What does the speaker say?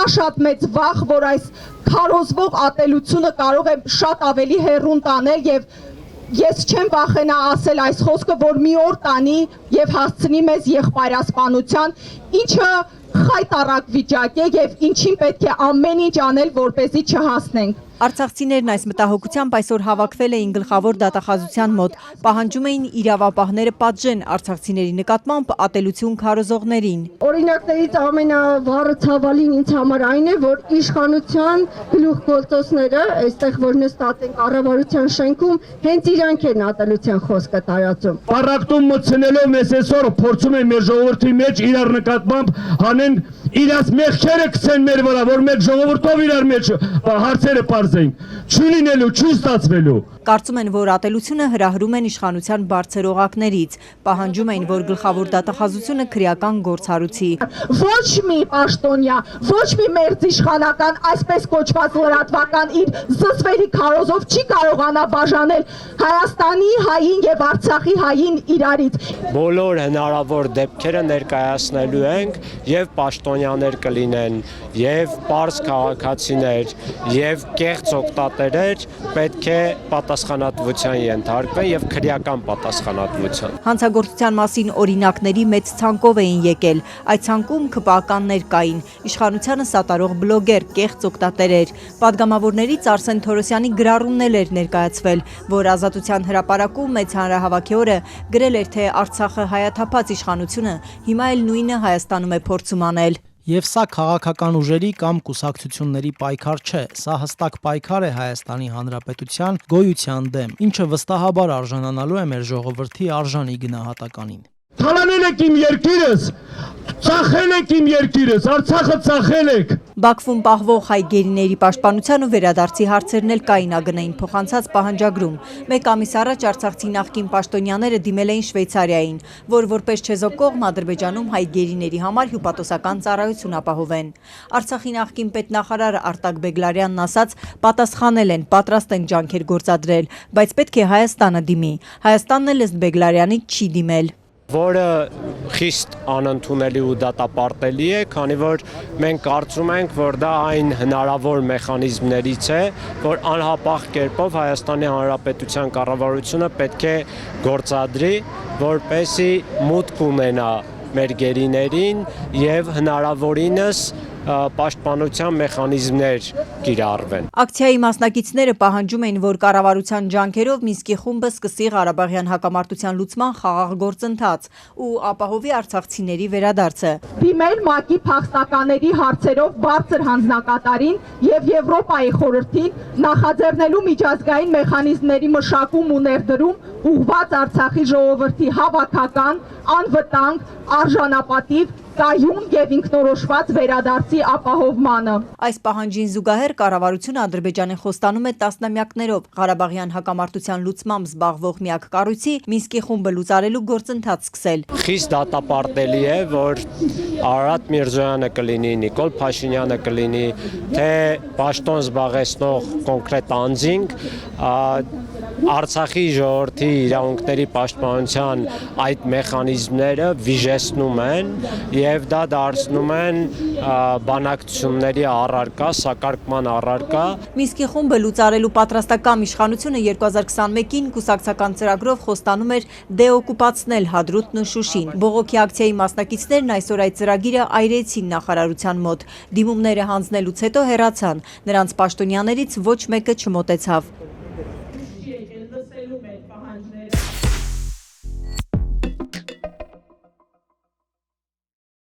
Կա շատ մեծ վախ, որ այս քարոզվող ատելությունը կարող է շատ ավելի հեռուն տանել եւ ես չեմ վախենա ասել այս խոսքը, որ մի օր տանի եւ հասցնի մեզ եղբայրասպանության, ինչը խայտառակ վիճակ է եւ ինչին պետք է ամեն ինչ անել, որպեսզի չհասնենք։ Արցախցիներն այս մտահոգությամբ այսօր հավաքվել էին գլխավոր դատախազության մոտ, պահանջում էին իրավապահները պատժեն արցախցիների նկատմամբ ատելություն քարոզողներին։ Օրինակներից ամենավառը ցավալին ինձ համար այն է, որ իշխանության գլուխգործոցները, այստեղ որ նստած են կառավարության շենքում, հենց իրանք են ատելության խոսքը տարածում։ Պարակտում մտցնելով մեզ այսօր փորձում են մեր ժողովրդի մեջ իրար նկատմամբ հանեն իրաց մեղքերը գցեն մեր վրա, որ մեր ժողովրդով իրար մեջ հարցերը պարզենք, չլինելու, չի ստացվելու։ Կարծում են, որ ատելությունը հրահրում են իշխանության բարձր օղակներից, պահանջում էին, որ գլխավոր դատախազությունը քրեական գործ հարուցի։ Ոչ մի պաշտոնյա, ոչ մի մերձ իշխանական, այսպես կոչված լրատվական իր զսվերի քարոզով չի կարողանա բաժանել Հայաստանի հային եւ Արցախի հային իրարից։ Բոլոր հնարավոր դեպքերը ներկայացնելու ենք եւ պաշտոնյաներ կլինեն, եւ պարզ քաղաքացիներ, եւ կեղծ օգտատերեր պետք է պատասխանատվության ենթարկվեն եւ քրեական պատասխանատվության։ Հանցագործության մասին օրինակների մեծ ցանկով էին եկել։ Այդ ցանկում քպականներ կային, իշխանությանը սատարող բլոգեր, կեղծ օգտատերեր։ Պատգամավորներից Արսեն Թորոսյանի գրառումն էր ներկայացվել, որ Ազատության հրապարակում մեծ հանրահավաքի օրը գրել էր, թե Արցախը հայաթափած իշխանությունը հիմա էլ նույնը Հայաստանում է փորձում անել։ Եվ սա քաղաքական ուժերի կամ կուսակցությունների պայքար չէ, սա հստակ պայքար է Հայաստանի Հանրապետության գոյության դեմ, ինչը վստահաբար արժանանալու է մեր ժողովրդի արժանի գնահատականին։ Թալանել եք իմ երկիրս, ծախել եք իմ երկիրս, Արցախը ծախել եք։ Բաքվում պահվող հայ գերիների պաշտպանության ու վերադարձի հարցերն էլ կային ԱԳՆ-ին փոխանցած պահանջագրում։ Մեկ ամիս առաջ արցախցի նախկին պաշտոնյաները դիմել էին Շվեյցարիային, որ որպես չեզոք կողմ Ադրբեջանում հայ գերիների համար հյուպատոսական ծառայություն ապահովեն։ Արցախի նախկին պետնախարար Արտակ Բեգլարյանն ասաց, պատասխանել են, պատրաստ են ջանքեր գործադրել, բայց պետք է Հայաստանը դիմի։ Հայաստանն էլ ըստ Բեգլարյանի չի դիմել։ Որը խիստ անընդունելի ու դատապարտելի է, քանի որ մենք կարծում ենք, որ դա այն հնարավոր մեխանիզմներից է, որ անհապաղ կերպով Հայաստանի Հանրապետության կառավարությունը պետք է գործադրի, որպեսզի մուտք ունենա մեր գերիներին եւ հնարավորինս պաշտպանության մեխանիզմներ կիրառվեն։ Ակցիայի մասնակիցները պահանջում էին, որ կառավարության ջանքերով Մինսկի խումբը սկսի Ղարաբաղյան հակամարտության լուծման խաղաղ գործընթաց ու ապահովի արցախցիների վերադարձը։ Դիմել ՄԱԿ-ի փախստականների հարցերով բարձր հանձնակատարին եւ Եվրոպայի խորհրդին նախաձեռնելու միջազգային մեխանիզմների մշակում ու ներդրում ուղղված Արցախի ժողովրդի հավաքական, անվտանգ, արժանապատիվ, կայուն եւ ինքնորոշված վերադարձի ապահովմանը։ Այս պահանջին զուգահեռ կառավարությունը Ադրբեջանի խոստանում է տասնամյակներով Ղարաբաղյան հակամարտության լուծմամբ զբաղվող միակ կառույցի Մինսկի խումբը լուծարելու գործընթաց սկսել։ Խիստ դատապարտելի է, որ Արարատ Միրզոյանը կլինի, Նիկոլ Փաշինյանը կլինի, թե պաշտոն զբաղեցնող կոնկրետ անձինք Արցախի ժողովրդի իրավունքների պաշտպանության այդ մեխանիզմները վիժեցնում են եւ դա դարձնում են բանակցությունների առարկա, սակարկման առարկա։ Մինսկի խումբը լուծարելու պատրաստական իշխանությունը 2021-ին կուսակցական ծրագրով խոստանում էր դեօկուպացնել Հադրութն ու Շուշին։ Բողոքի ակցիայի մասնակիցներն այսօր այդ ծրագիրը այրեցին նախարարության մոտ։ Դիմումները հանձնելուց հետո հեռացան։ Նրանց պաշտոնյաներից ոչ մեկը չմոտեցավ։